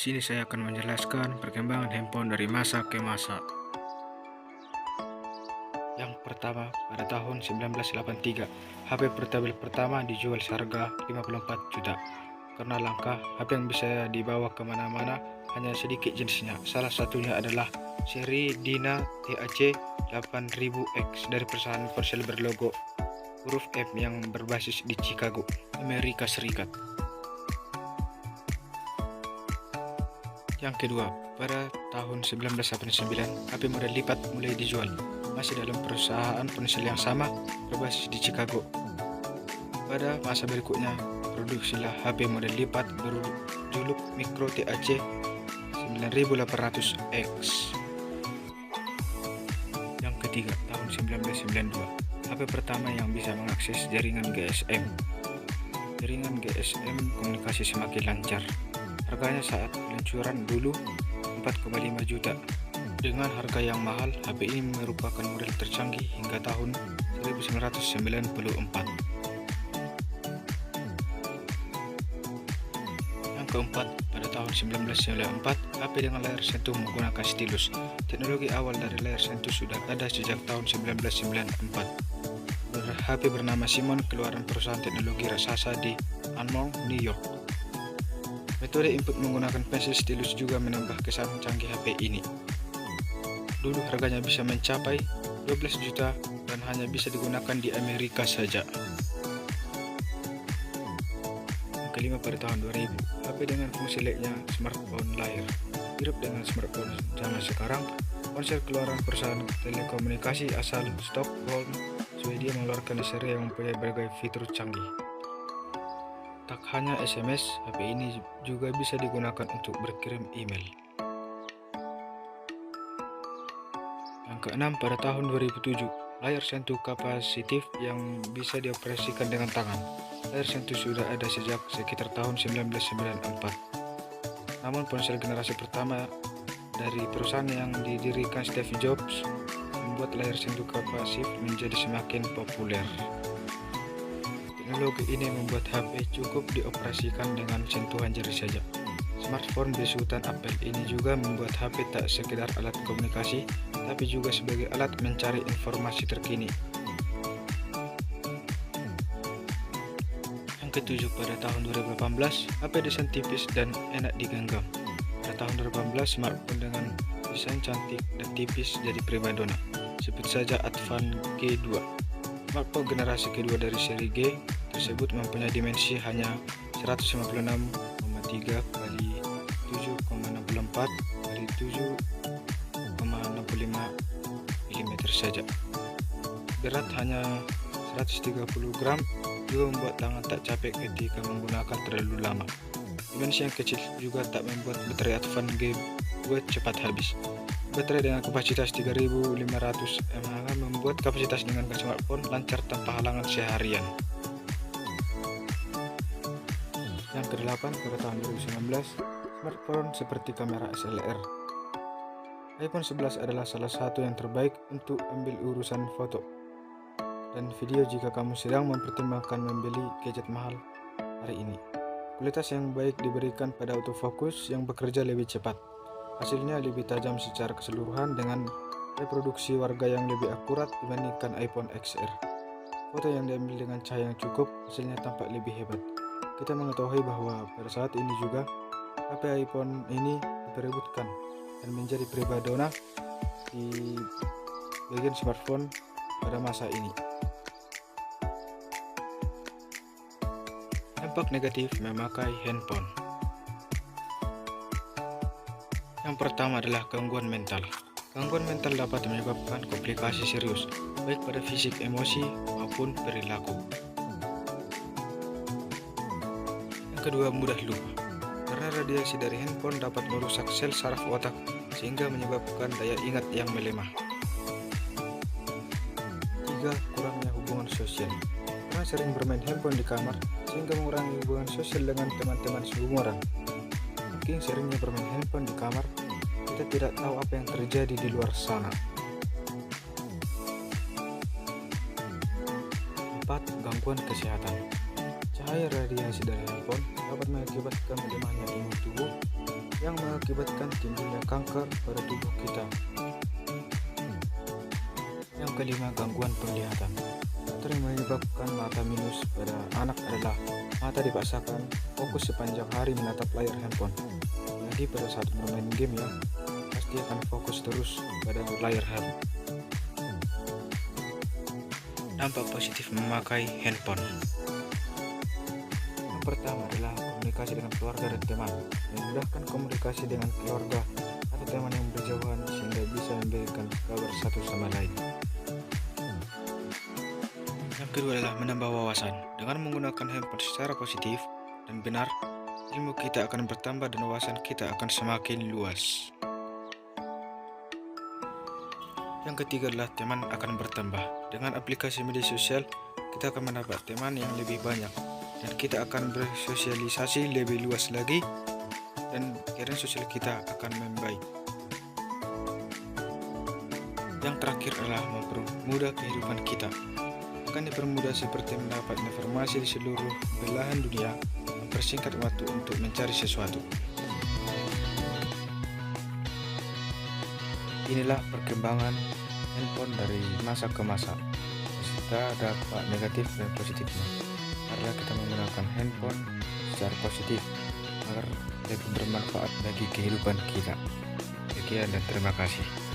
sini saya akan menjelaskan perkembangan handphone dari masa ke masa. Yang pertama, pada tahun 1983, HP portabel pertama dijual seharga 54 juta. Karena langka, HP yang bisa dibawa kemana-mana hanya sedikit jenisnya. Salah satunya adalah seri Dyna TAC 8000X dari perusahaan ponsel berlogo huruf M yang berbasis di Chicago, Amerika Serikat. Yang kedua, pada tahun 1989, HP model lipat mulai dijual, masih dalam perusahaan ponsel yang sama berbasis di Chicago. Pada masa berikutnya, produksilah HP model lipat berjuluk Micro TAC 9800X. Yang ketiga, tahun 1992, HP pertama yang bisa mengakses jaringan GSM. Jaringan GSM komunikasi semakin lancar. Harganya saat peluncuran dulu 4,5 juta. Dengan harga yang mahal, HP ini merupakan model tercanggih hingga tahun 1994. Yang keempat, pada tahun 1994, HP dengan layar sentuh menggunakan stylus. Teknologi awal dari layar sentuh sudah ada sejak tahun 1994. HP bernama Simon, keluaran perusahaan teknologi raksasa di Anmorn, New York. Metode input menggunakan pensil stylus juga menambah kesan canggih HP ini. Dulu harganya bisa mencapai 12 juta dan hanya bisa digunakan di Amerika saja. Yang kelima, pada tahun 2000, HP dengan fungsi layaknya smartphone layar. Mirip dengan smartphone zaman sekarang, ponsel keluaran perusahaan telekomunikasi asal Stockholm, Swedia mengeluarkan seri yang mempunyai berbagai fitur canggih. Tak hanya SMS, HP ini juga bisa digunakan untuk berkirim email. Yang keenam, pada tahun 2007, layar sentuh kapasitif yang bisa dioperasikan dengan tangan. Layar sentuh sudah ada sejak sekitar tahun 1994. Namun ponsel generasi pertama dari perusahaan yang didirikan Steve Jobs membuat layar sentuh kapasitif menjadi semakin populer. Teknologi ini membuat HP cukup dioperasikan dengan sentuhan jari saja. Smartphone besutan Apple ini juga membuat HP tak sekedar alat komunikasi, tapi juga sebagai alat mencari informasi terkini. Yang ketujuh, pada tahun 2018, HP desain tipis dan enak digenggam. Pada tahun 2018, smartphone dengan desain cantik dan tipis jadi primadona. Sebut saja Advan G2. Smartphone generasi kedua dari seri G tersebut mempunyai dimensi hanya 156,3 x 7,64 x 7,65 mm saja. Berat hanya 130 gram, juga membuat tangan tak capek ketika menggunakan terlalu lama. Dimensi yang kecil juga tak membuat baterai Advan G2 cepat habis. Baterai dengan kapasitas 3500 mAh membuat kapasitas dengan smartphone lancar tanpa halangan seharian. Yang kedelapan, pada tahun 2019, smartphone seperti kamera SLR. iPhone 11 adalah salah satu yang terbaik untuk ambil urusan foto dan video jika kamu sedang mempertimbangkan membeli gadget mahal hari ini. Kualitas yang baik diberikan pada autofocus yang bekerja lebih cepat. Hasilnya lebih tajam secara keseluruhan dengan reproduksi warga yang lebih akurat dibandingkan iPhone XR. Foto yang diambil dengan cahaya yang cukup, hasilnya tampak lebih hebat. Kita mengetahui bahwa pada saat ini juga HP iPhone ini diperebutkan dan menjadi primadona di bagian smartphone pada masa ini. Dampak negatif memakai handphone. Yang pertama adalah gangguan mental. Gangguan mental dapat menyebabkan komplikasi serius, baik pada fisik, emosi, maupun perilaku. Yang kedua, mudah lupa. Karena radiasi dari handphone dapat merusak sel saraf otak sehingga menyebabkan daya ingat yang melemah. Tiga, kurangnya hubungan sosial. Karena sering bermain handphone di kamar sehingga mengurangi hubungan sosial dengan teman-teman seumuran. Saking seringnya bermain handphone di kamar, kita tidak tahu apa yang terjadi di luar sana. 4, gangguan kesehatan. Cahaya radiasi dari handphone dapat mengakibatkan melemahnya imun tubuh yang mengakibatkan timbulnya kanker pada tubuh kita. Yang kelima, gangguan penglihatan. Faktor yang menyebabkan mata minus pada anak adalah mata dipaksakan fokus sepanjang hari menatap layar handphone. Jadi pada saat bermain game ya, pasti akan fokus terus pada layar HP. Dampak positif memakai handphone. Yang pertama adalah komunikasi dengan keluarga dan teman. Memudahkan komunikasi dengan keluarga atau teman yang berjauhan sehingga bisa memberikan kabar satu sama lain. Yang kedua adalah menambah wawasan. Dengan menggunakan handphone secara positif dan benar, ilmu kita akan bertambah dan wawasan kita akan semakin luas. Yang ketiga adalah teman akan bertambah. Dengan aplikasi media sosial, kita akan mendapat teman yang lebih banyak dan kita akan bersosialisasi lebih luas lagi dan jaringan sosial kita akan membaik. Yang terakhir adalah mempermudah kehidupan kita. Akan dipermudah seperti mendapat informasi di seluruh belahan dunia, mempersingkat waktu untuk mencari sesuatu. Inilah perkembangan handphone dari masa ke masa, beserta dampak negatif dan positifnya. Marilah kita menggunakan handphone secara positif agar lebih bermanfaat bagi kehidupan kita. Sekian dan terima kasih.